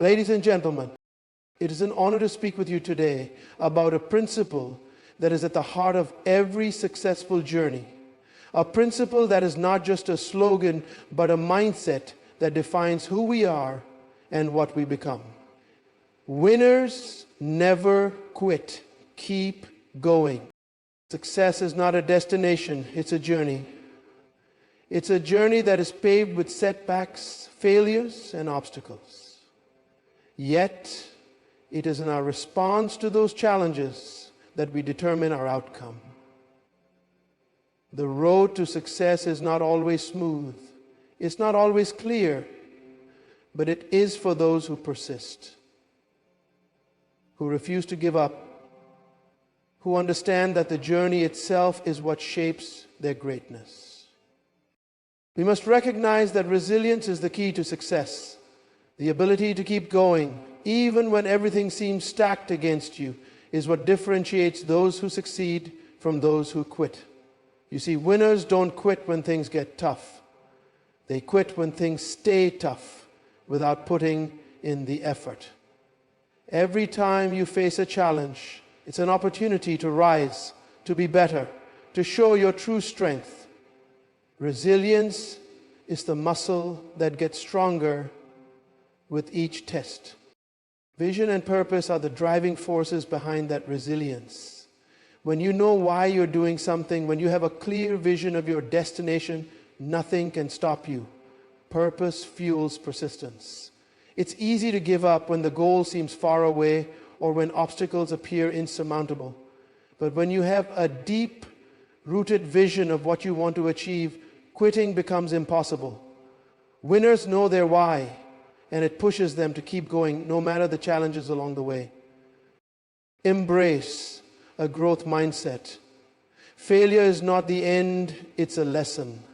Ladies and gentlemen, it is an honor to speak with you today about a principle that is at the heart of every successful journey. A principle that is not just a slogan, but a mindset that defines who we are and what we become. Winners never quit. Keep going. Success is not a destination, it's a journey. It's a journey that is paved with setbacks, failures, and obstacles. Yet, it is in our response to those challenges that we determine our outcome. The road to success is not always smooth. It's not always clear, but it is for those who persist, who refuse to give up, who understand that the journey itself is what shapes their greatness. We must recognize that resilience is the key to success. The ability to keep going, even when everything seems stacked against you, is what differentiates those who succeed from those who quit. You see, winners don't quit when things get tough. They quit when things stay tough without putting in the effort. Every time you face a challenge, it's an opportunity to rise, to be better, to show your true strength. Resilience is the muscle that gets stronger with each test. Vision and purpose are the driving forces behind that resilience. When you know why you're doing something, when you have a clear vision of your destination, nothing can stop you. Purpose fuels persistence. It's easy to give up when the goal seems far away or when obstacles appear insurmountable. But when you have a deep-rooted vision of what you want to achieve, quitting becomes impossible. Winners know their why, and it pushes them to keep going no matter the challenges along the way. Embrace a growth mindset. Failure is not the end, it's a lesson.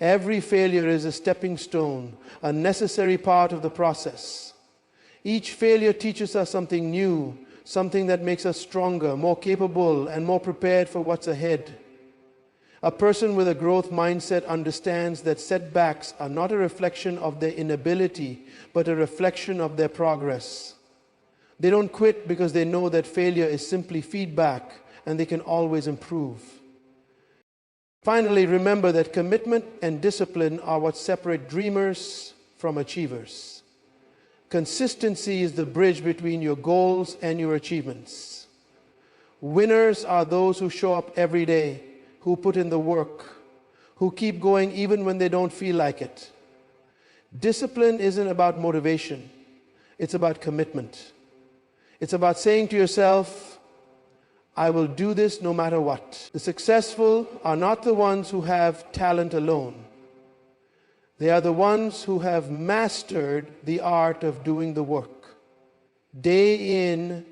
Every failure is a stepping stone, a necessary part of the process. Each failure teaches us something new, something that makes us stronger, more capable, and more prepared for what's ahead. A person with a growth mindset understands that setbacks are not a reflection of their inability, but a reflection of their progress. They don't quit because they know that failure is simply feedback and they can always improve. Finally, remember that commitment and discipline are what separate dreamers from achievers. Consistency is the bridge between your goals and your achievements. Winners are those who show up every day, who put in the work, who keep going even when they don't feel like it. Discipline isn't about motivation, it's about commitment. It's about saying to yourself, I will do this no matter what. The successful are not the ones who have talent alone. They are the ones who have mastered the art of doing the work, day in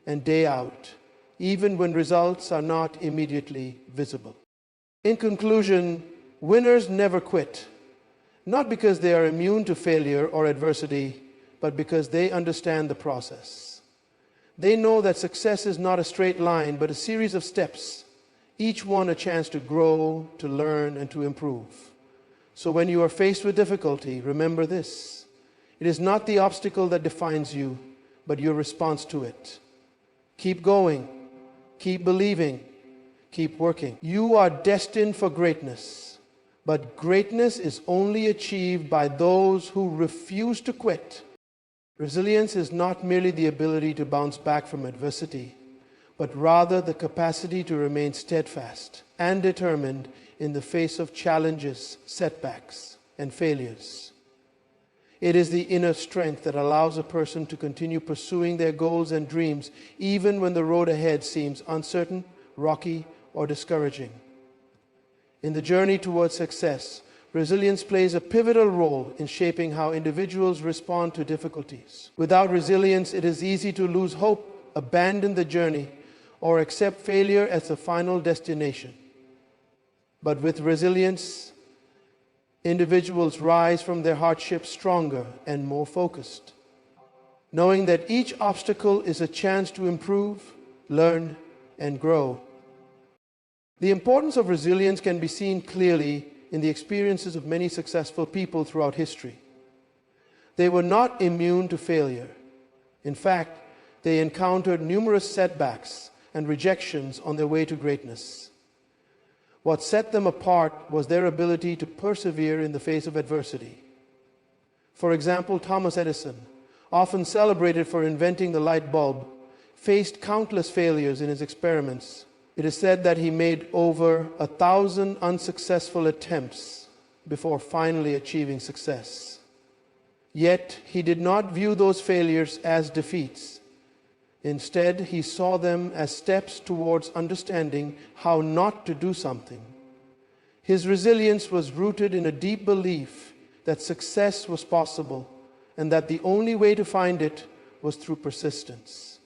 and day out, even when results are not immediately visible. In conclusion, winners never quit, not because they are immune to failure or adversity, but because they understand the process. They know that success is not a straight line, but a series of steps, each one a chance to grow, to learn, and to improve. So when you are faced with difficulty, remember this: it is not the obstacle that defines you, but your response to it. Keep going, keep believing, keep working. You are destined for greatness, but greatness is only achieved by those who refuse to quit. Resilience is not merely the ability to bounce back from adversity, but rather the capacity to remain steadfast and determined in the face of challenges, setbacks, and failures. It is the inner strength that allows a person to continue pursuing their goals and dreams, even when the road ahead seems uncertain, rocky, or discouraging. In the journey towards success, resilience plays a pivotal role in shaping how individuals respond to difficulties. Without resilience, it is easy to lose hope, abandon the journey, or accept failure as the final destination. But with resilience, individuals rise from their hardships stronger and more focused, knowing that each obstacle is a chance to improve, learn, and grow. The importance of resilience can be seen clearly in the experiences of many successful people throughout history. They were not immune to failure. In fact, they encountered numerous setbacks and rejections on their way to greatness. What set them apart was their ability to persevere in the face of adversity. For example, Thomas Edison, often celebrated for inventing the light bulb, faced countless failures in his experiments. It is said that he made over 1,000 unsuccessful attempts before finally achieving success. Yet, he did not view those failures as defeats. Instead, he saw them as steps towards understanding how not to do something. His resilience was rooted in a deep belief that success was possible and that the only way to find it was through persistence.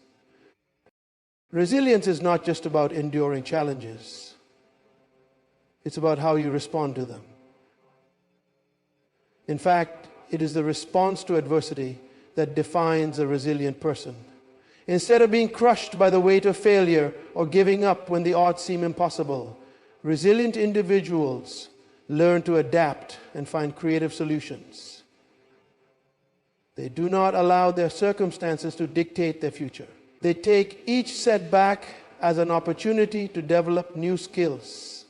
Resilience is not just about enduring challenges. It's about how you respond to them. In fact, it is the response to adversity that defines a resilient person. Instead of being crushed by the weight of failure or giving up when the odds seem impossible, resilient individuals learn to adapt and find creative solutions. They do not allow their circumstances to dictate their future. They take each setback as an opportunity to develop new skills,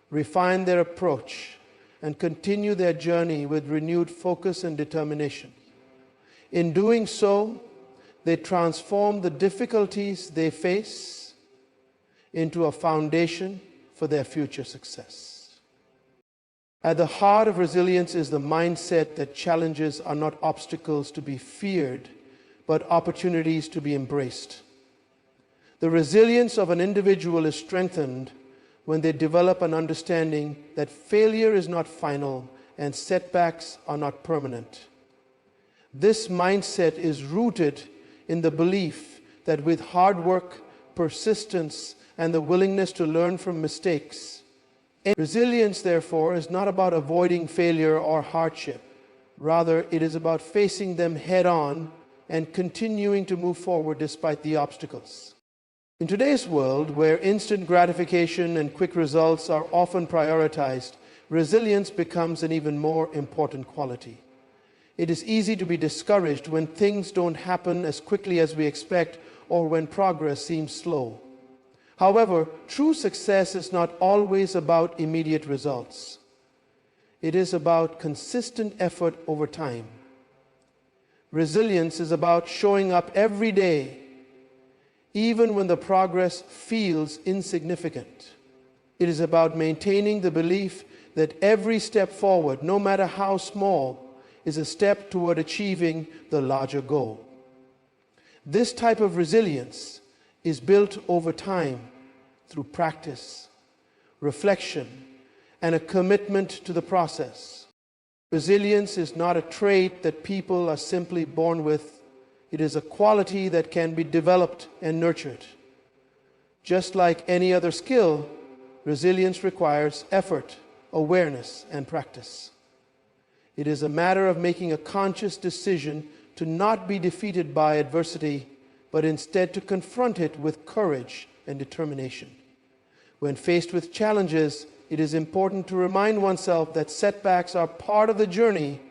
refine their approach, and continue their journey with renewed focus and determination. In doing so, they transform the difficulties they face into a foundation for their future success. At the heart of resilience is the mindset that challenges are not obstacles to be feared, but opportunities to be embraced. The resilience of an individual is strengthened when they develop an understanding that failure is not final and setbacks are not permanent. This mindset is rooted in the belief that with hard work, persistence, and the willingness to learn from mistakes, resilience, therefore, is not about avoiding failure or hardship. Rather, it is about facing them head-on and continuing to move forward despite the obstacles. In today's world, where instant gratification and quick results are often prioritized, resilience becomes an even more important quality. It is easy to be discouraged when things don't happen as quickly as we expect or when progress seems slow. However, true success is not always about immediate results. It is about consistent effort over time. Resilience is about showing up every day, even when the progress feels insignificant. It is about maintaining the belief that every step forward, no matter how small, is a step toward achieving the larger goal. This type of resilience is built over time through practice, reflection, and a commitment to the process. Resilience is not a trait that people are simply born with. It is a quality that can be developed and nurtured. Just like any other skill, resilience requires effort, awareness, and practice. It is a matter of making a conscious decision to not be defeated by adversity, but instead to confront it with courage and determination. When faced with challenges, it is important to remind oneself that setbacks are part of the journey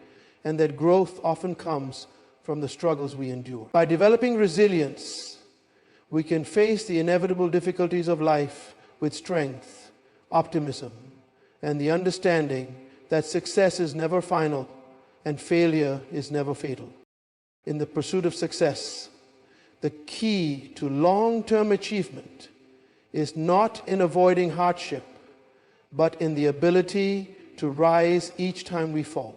and that growth often comes from the struggles we endure. By developing resilience, we can face the inevitable difficulties of life with strength, optimism, and the understanding that success is never final and failure is never fatal. In the pursuit of success, the key to long-term achievement is not in avoiding hardship, but in the ability to rise each time we fall.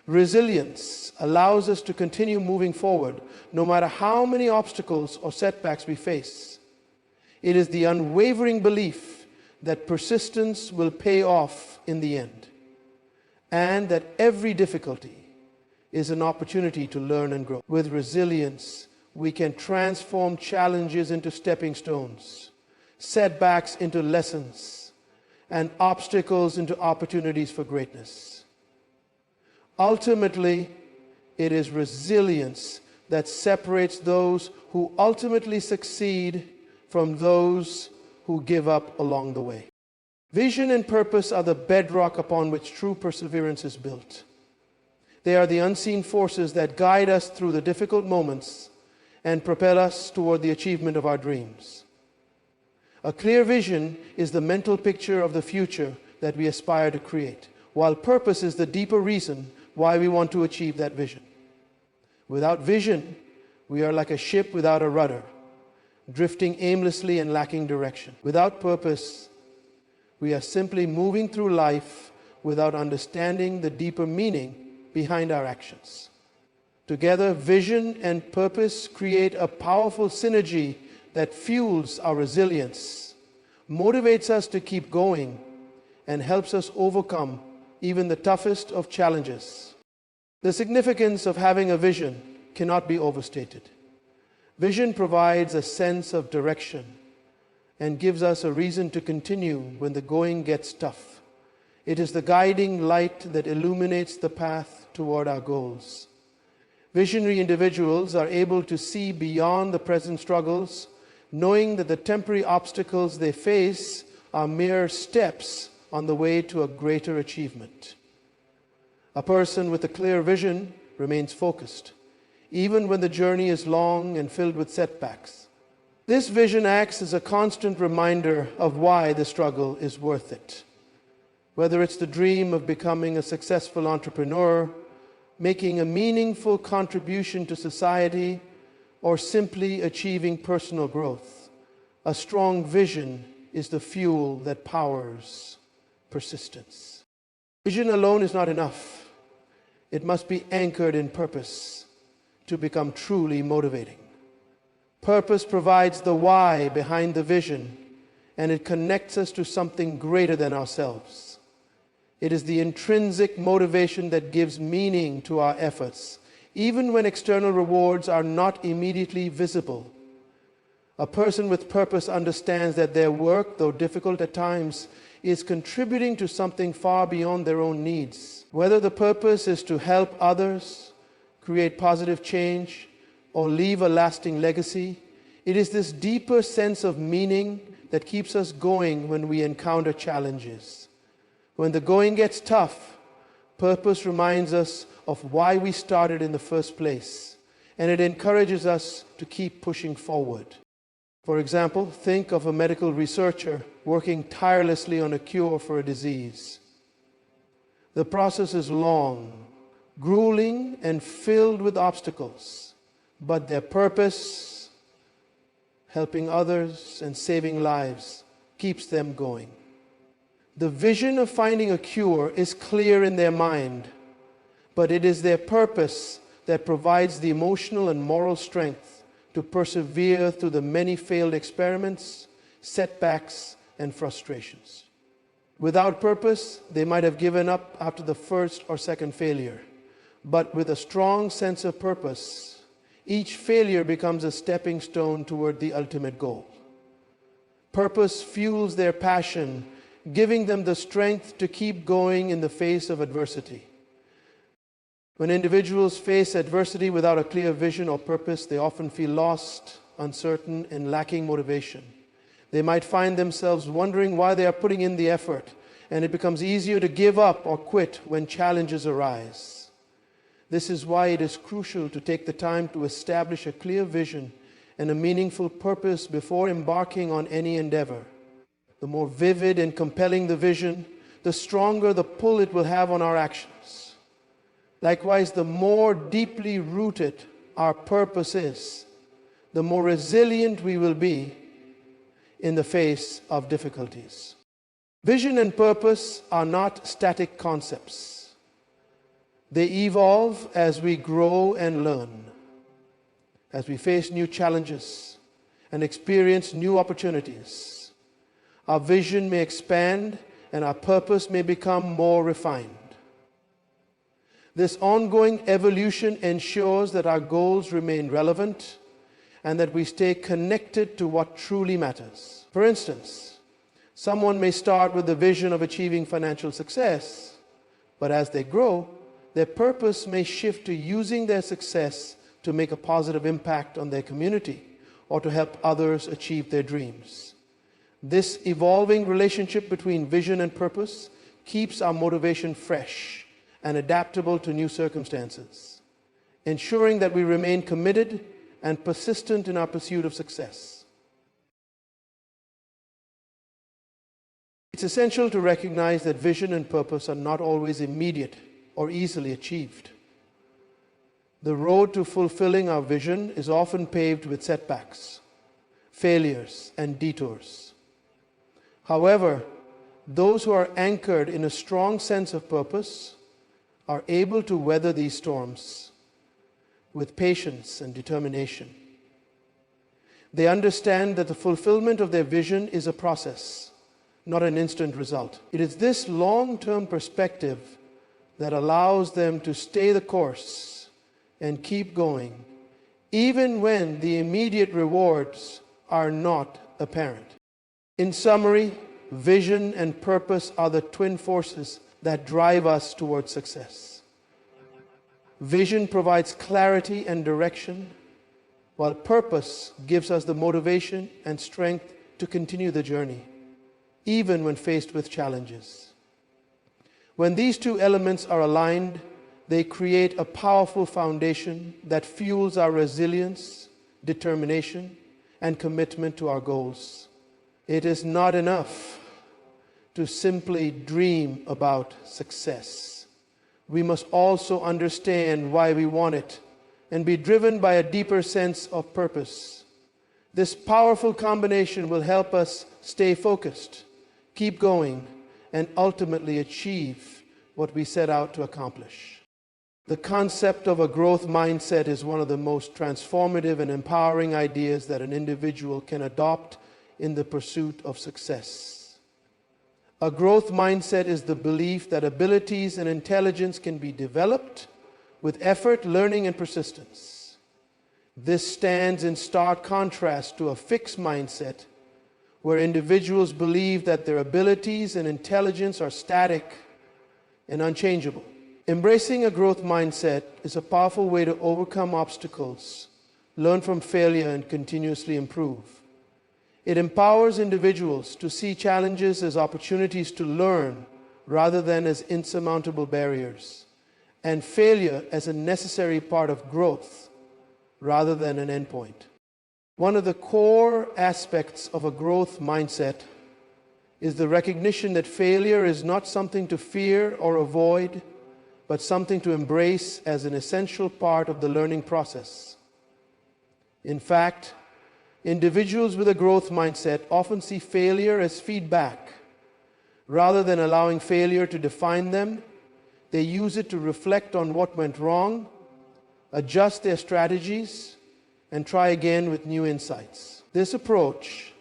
Resilience allows us to continue moving forward no matter how many obstacles or setbacks we face. It is the unwavering belief that persistence will pay off in the end, and that every difficulty is an opportunity to learn and grow. With resilience, we can transform challenges into stepping stones, setbacks into lessons, and obstacles into opportunities for greatness. Ultimately, it is resilience that separates those who ultimately succeed from those who give up along the way. Vision and purpose are the bedrock upon which true perseverance is built. They are the unseen forces that guide us through the difficult moments and propel us toward the achievement of our dreams. A clear vision is the mental picture of the future that we aspire to create, while purpose is the deeper reason why we want to achieve that vision. Without vision, we are like a ship without a rudder, drifting aimlessly and lacking direction. Without purpose, we are simply moving through life without understanding the deeper meaning behind our actions. Together, vision and purpose create a powerful synergy that fuels our resilience, motivates us to keep going, and helps us overcome even the toughest of challenges. The significance of having a vision cannot be overstated. Vision provides a sense of direction and gives us a reason to continue when the going gets tough. It is the guiding light that illuminates the path toward our goals. Visionary individuals are able to see beyond the present struggles, knowing that the temporary obstacles they face are mere steps on the way to a greater achievement. A person with a clear vision remains focused, even when the journey is long and filled with setbacks. This vision acts as a constant reminder of why the struggle is worth it. Whether it's the dream of becoming a successful entrepreneur, making a meaningful contribution to society, or simply achieving personal growth, a strong vision is the fuel that powers persistence. Vision alone is not enough. It must be anchored in purpose to become truly motivating. Purpose provides the why behind the vision, and it connects us to something greater than ourselves. It is the intrinsic motivation that gives meaning to our efforts, even when external rewards are not immediately visible. A person with purpose understands that their work, though difficult at times, is contributing to something far beyond their own needs. Whether the purpose is to help others, create positive change, or leave a lasting legacy, it is this deeper sense of meaning that keeps us going when we encounter challenges. When the going gets tough, purpose reminds us of why we started in the first place, and it encourages us to keep pushing forward. For example, think of a medical researcher working tirelessly on a cure for a disease. The process is long, grueling, and filled with obstacles, but their purpose, helping others and saving lives, keeps them going. The vision of finding a cure is clear in their mind, but it is their purpose that provides the emotional and moral strength to persevere through the many failed experiments, setbacks, and frustrations. Without purpose, they might have given up after the first or second failure. But with a strong sense of purpose, each failure becomes a stepping stone toward the ultimate goal. Purpose fuels their passion, giving them the strength to keep going in the face of adversity. When individuals face adversity without a clear vision or purpose, they often feel lost, uncertain, and lacking motivation. They might find themselves wondering why they are putting in the effort, and it becomes easier to give up or quit when challenges arise. This is why it is crucial to take the time to establish a clear vision and a meaningful purpose before embarking on any endeavor. The more vivid and compelling the vision, the stronger the pull it will have on our actions. Likewise, the more deeply rooted our purpose is, the more resilient we will be in the face of difficulties. Vision and purpose are not static concepts. They evolve as we grow and learn, as we face new challenges and experience new opportunities. Our vision may expand and our purpose may become more refined. This ongoing evolution ensures that our goals remain relevant and that we stay connected to what truly matters. For instance, someone may start with the vision of achieving financial success, but as they grow, their purpose may shift to using their success to make a positive impact on their community or to help others achieve their dreams. This evolving relationship between vision and purpose keeps our motivation fresh and adaptable to new circumstances, ensuring that we remain committed and persistent in our pursuit of success. It's essential to recognize that vision and purpose are not always immediate or easily achieved. The road to fulfilling our vision is often paved with setbacks, failures, and detours. However, those who are anchored in a strong sense of purpose are able to weather these storms with patience and determination. They understand that the fulfillment of their vision is a process, not an instant result. It is this long-term perspective that allows them to stay the course and keep going, even when the immediate rewards are not apparent. In summary, vision and purpose are the twin forces that drive us towards success. Vision provides clarity and direction, while purpose gives us the motivation and strength to continue the journey, even when faced with challenges. When these two elements are aligned, they create a powerful foundation that fuels our resilience, determination, and commitment to our goals. It is not enough to simply dream about success. We must also understand why we want it and be driven by a deeper sense of purpose. This powerful combination will help us stay focused, keep going, and ultimately achieve what we set out to accomplish. The concept of a growth mindset is one of the most transformative and empowering ideas that an individual can adopt in the pursuit of success. A growth mindset is the belief that abilities and intelligence can be developed with effort, learning, and persistence. This stands in stark contrast to a fixed mindset where individuals believe that their abilities and intelligence are static and unchangeable. Embracing a growth mindset is a powerful way to overcome obstacles, learn from failure, and continuously improve. It empowers individuals to see challenges as opportunities to learn rather than as insurmountable barriers, and failure as a necessary part of growth rather than an endpoint. One of the core aspects of a growth mindset is the recognition that failure is not something to fear or avoid, but something to embrace as an essential part of the learning process. In fact, individuals with a growth mindset often see failure as feedback. Rather than allowing failure to define them, they use it to reflect on what went wrong, adjust their strategies, and try again with new insights. This approach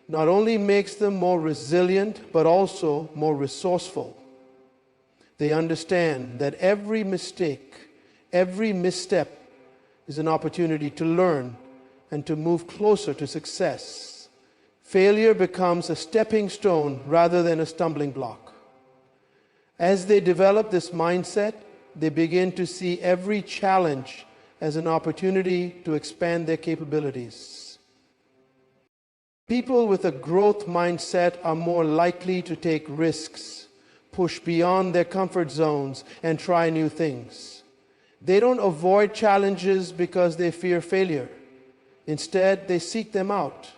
not only makes them more resilient, but also more resourceful. They understand that every mistake, every misstep is an opportunity to learn and to move closer to success. Failure becomes a stepping stone rather than a stumbling block. As they develop this mindset, they begin to see every challenge as an opportunity to expand their capabilities. People with a growth mindset are more likely to take risks, push beyond their comfort zones, and try new things. They don't avoid challenges because they fear failure. Instead, they seek them out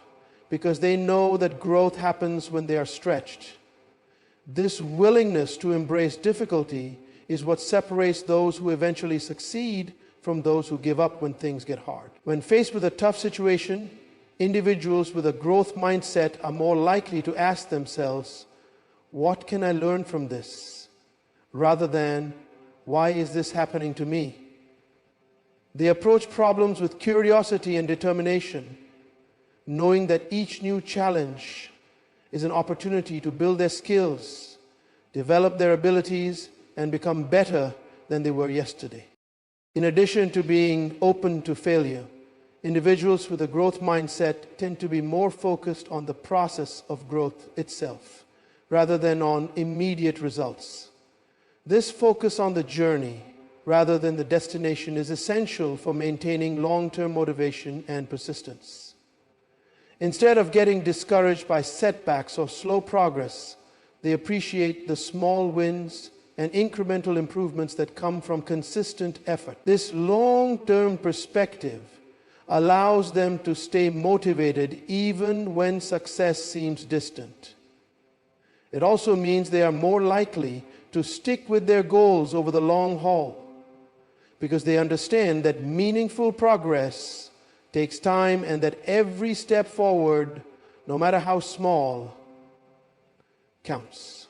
because they know that growth happens when they are stretched. This willingness to embrace difficulty is what separates those who eventually succeed from those who give up when things get hard. When faced with a tough situation, individuals with a growth mindset are more likely to ask themselves, "What can I learn from this?" rather than, "Why is this happening to me?" They approach problems with curiosity and determination, knowing that each new challenge is an opportunity to build their skills, develop their abilities, and become better than they were yesterday. In addition to being open to failure, individuals with a growth mindset tend to be more focused on the process of growth itself, rather than on immediate results. This focus on the journey, rather than the destination, is essential for maintaining long-term motivation and persistence. Instead of getting discouraged by setbacks or slow progress, they appreciate the small wins, and incremental improvements that come from consistent effort. This long-term perspective allows them to stay motivated even when success seems distant. It also means they are more likely to stick with their goals over the long haul because they understand that meaningful progress takes time and that every step forward, no matter how small, counts.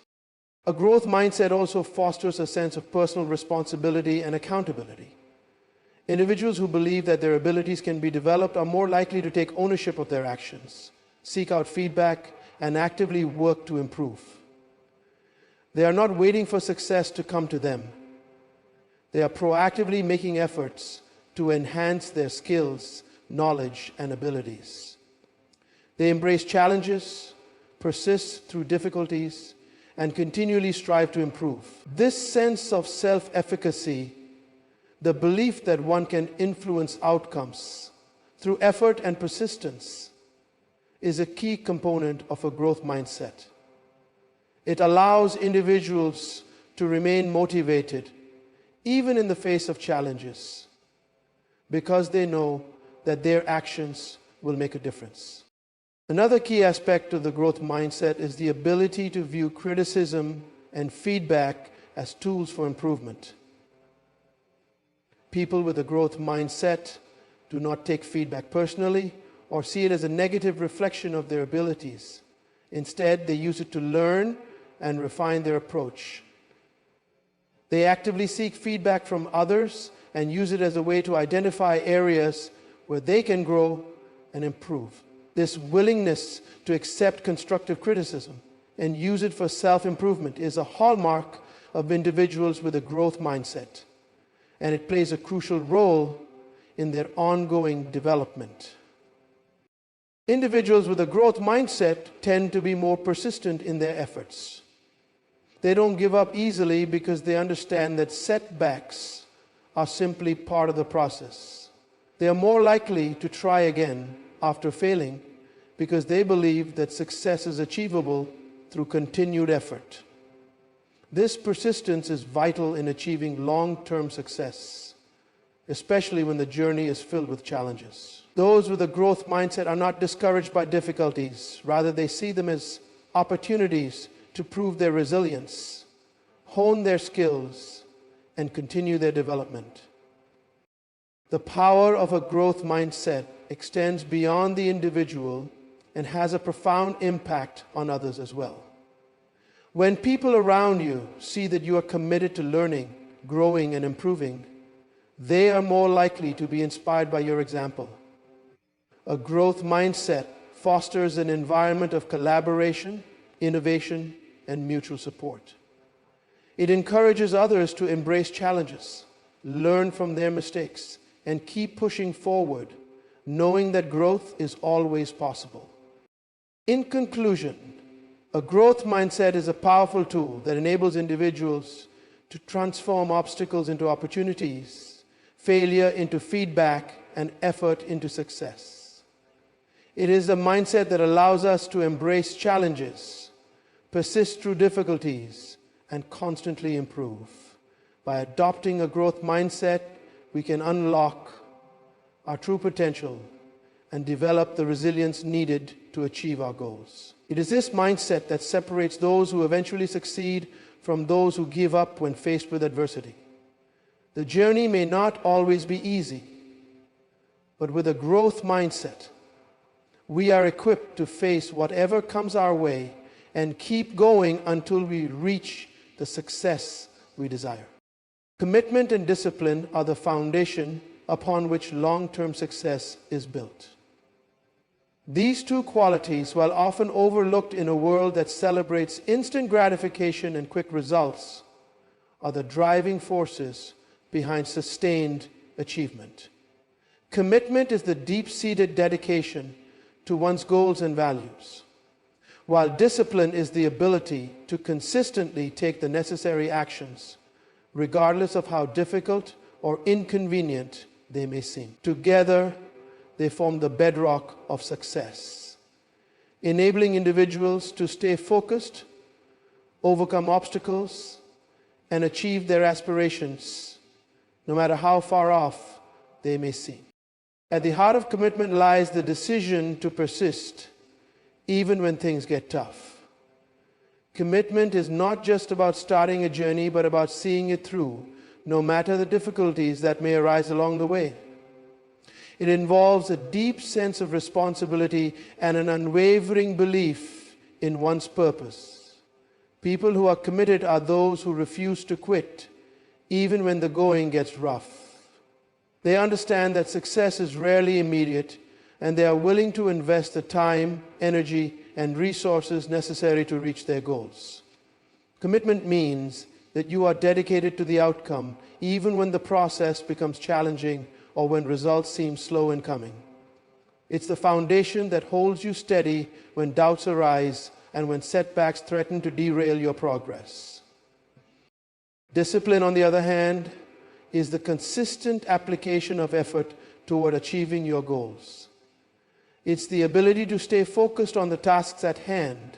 A growth mindset also fosters a sense of personal responsibility and accountability. Individuals who believe that their abilities can be developed are more likely to take ownership of their actions, seek out feedback, and actively work to improve. They are not waiting for success to come to them. They are proactively making efforts to enhance their skills, knowledge, and abilities. They embrace challenges, persist through difficulties, and continually strive to improve. This sense of self-efficacy, the belief that one can influence outcomes through effort and persistence, is a key component of a growth mindset. It allows individuals to remain motivated even in the face of challenges because they know that their actions will make a difference. Another key aspect of the growth mindset is the ability to view criticism and feedback as tools for improvement. People with a growth mindset do not take feedback personally or see it as a negative reflection of their abilities. Instead, they use it to learn and refine their approach. They actively seek feedback from others and use it as a way to identify areas where they can grow and improve. This willingness to accept constructive criticism and use it for self-improvement is a hallmark of individuals with a growth mindset, and it plays a crucial role in their ongoing development. Individuals with a growth mindset tend to be more persistent in their efforts. They don't give up easily because they understand that setbacks are simply part of the process. They are more likely to try again after failing because they believe that success is achievable through continued effort. This persistence is vital in achieving long-term success, especially when the journey is filled with challenges. Those with a growth mindset are not discouraged by difficulties. Rather, they see them as opportunities to prove their resilience, hone their skills, and continue their development. The power of a growth mindset extends beyond the individual and has a profound impact on others as well. When people around you see that you are committed to learning, growing, and improving, they are more likely to be inspired by your example. A growth mindset fosters an environment of collaboration, innovation, and mutual support. It encourages others to embrace challenges, learn from their mistakes, and keep pushing forward, knowing that growth is always possible. In conclusion, a growth mindset is a powerful tool that enables individuals to transform obstacles into opportunities, failure into feedback, and effort into success. It is a mindset that allows us to embrace challenges, persist through difficulties, and constantly improve. By adopting a growth mindset, we can unlock our true potential and develop the resilience needed to achieve our goals. It is this mindset that separates those who eventually succeed from those who give up when faced with adversity. The journey may not always be easy, but with a growth mindset, we are equipped to face whatever comes our way and keep going until we reach the success we desire. Commitment and discipline are the foundation upon which long-term success is built. These two qualities, while often overlooked in a world that celebrates instant gratification and quick results, are the driving forces behind sustained achievement. Commitment is the deep-seated dedication to one's goals and values, while discipline is the ability to consistently take the necessary actions, regardless of how difficult or inconvenient they may seem. Together, they form the bedrock of success, enabling individuals to stay focused, overcome obstacles, and achieve their aspirations, no matter how far off they may seem. At the heart of commitment lies the decision to persist, even when things get tough. Commitment is not just about starting a journey, but about seeing it through, no matter the difficulties that may arise along the way. It involves a deep sense of responsibility and an unwavering belief in one's purpose. People who are committed are those who refuse to quit, even when the going gets rough. They understand that success is rarely immediate, and they are willing to invest the time, energy, and resources necessary to reach their goals. Commitment means that you are dedicated to the outcome, even when the process becomes challenging or when results seem slow in coming. It's the foundation that holds you steady when doubts arise and when setbacks threaten to derail your progress. Discipline, on the other hand, is the consistent application of effort toward achieving your goals. It's the ability to stay focused on the tasks at hand,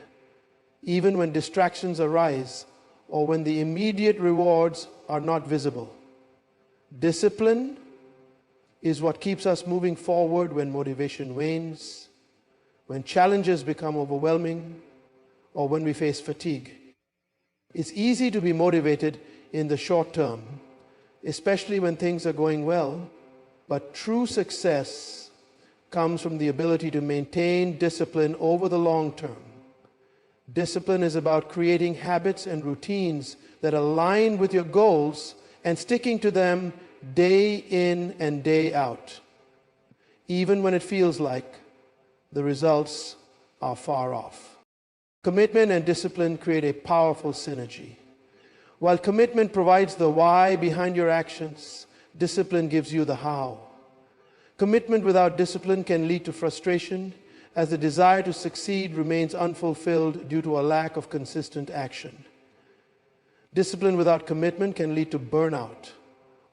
even when distractions arise or when the immediate rewards are not visible. Discipline is what keeps us moving forward when motivation wanes, when challenges become overwhelming, or when we face fatigue. It's easy to be motivated in the short term, especially when things are going well, but true success comes from the ability to maintain discipline over the long term. Discipline is about creating habits and routines that align with your goals and sticking to them day in and day out, even when it feels like the results are far off. Commitment and discipline create a powerful synergy. While commitment provides the why behind your actions, discipline gives you the how. Commitment without discipline can lead to frustration, as the desire to succeed remains unfulfilled due to a lack of consistent action. Discipline without commitment can lead to burnout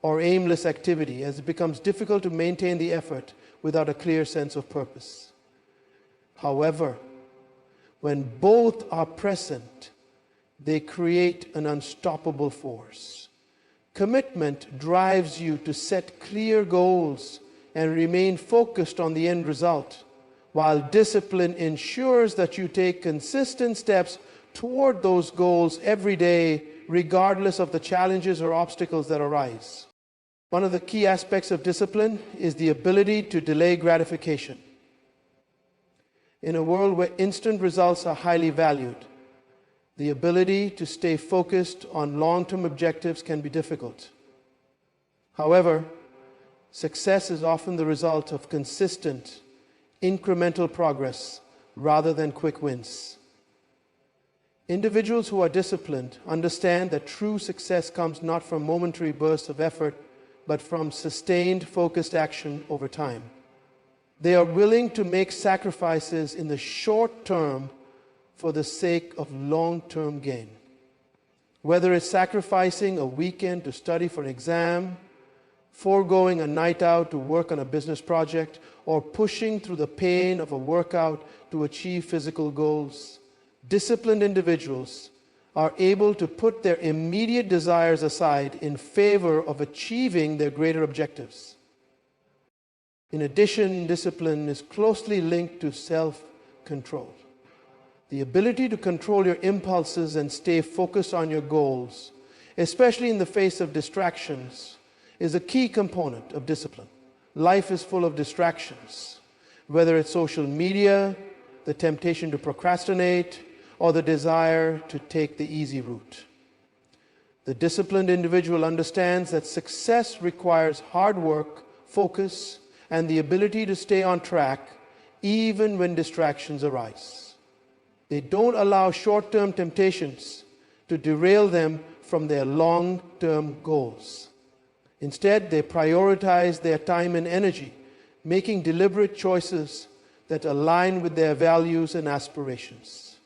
or aimless activity, as it becomes difficult to maintain the effort without a clear sense of purpose. However, when both are present, they create an unstoppable force. Commitment drives you to set clear goals and remain focused on the end result, while discipline ensures that you take consistent steps toward those goals every day, regardless of the challenges or obstacles that arise. One of the key aspects of discipline is the ability to delay gratification. In a world where instant results are highly valued, the ability to stay focused on long-term objectives can be difficult. However, success is often the result of consistent, incremental progress rather than quick wins. Individuals who are disciplined understand that true success comes not from momentary bursts of effort, but from sustained, focused action over time. They are willing to make sacrifices in the short term for the sake of long-term gain. Whether it's sacrificing a weekend to study for an exam, foregoing a night out to work on a business project, or pushing through the pain of a workout to achieve physical goals, disciplined individuals are able to put their immediate desires aside in favor of achieving their greater objectives. In addition, discipline is closely linked to self-control. The ability to control your impulses and stay focused on your goals, especially in the face of distractions, is a key component of discipline. Life is full of distractions, whether it's social media, the temptation to procrastinate, or the desire to take the easy route. The disciplined individual understands that success requires hard work, focus, and the ability to stay on track even when distractions arise. They don't allow short-term temptations to derail them from their long-term goals. Instead, they prioritize their time and energy, making deliberate choices that align with their values and aspirations.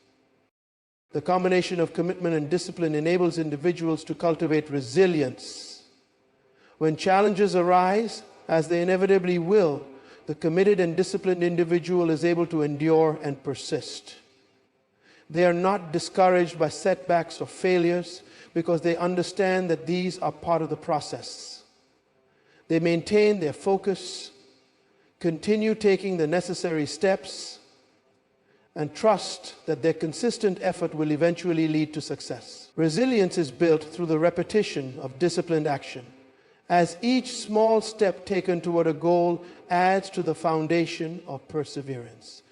The combination of commitment and discipline enables individuals to cultivate resilience. When challenges arise, as they inevitably will, the committed and disciplined individual is able to endure and persist. They are not discouraged by setbacks or failures because they understand that these are part of the process. They maintain their focus, continue taking the necessary steps, and trust that their consistent effort will eventually lead to success. Resilience is built through the repetition of disciplined action, as each small step taken toward a goal adds to the foundation of perseverance.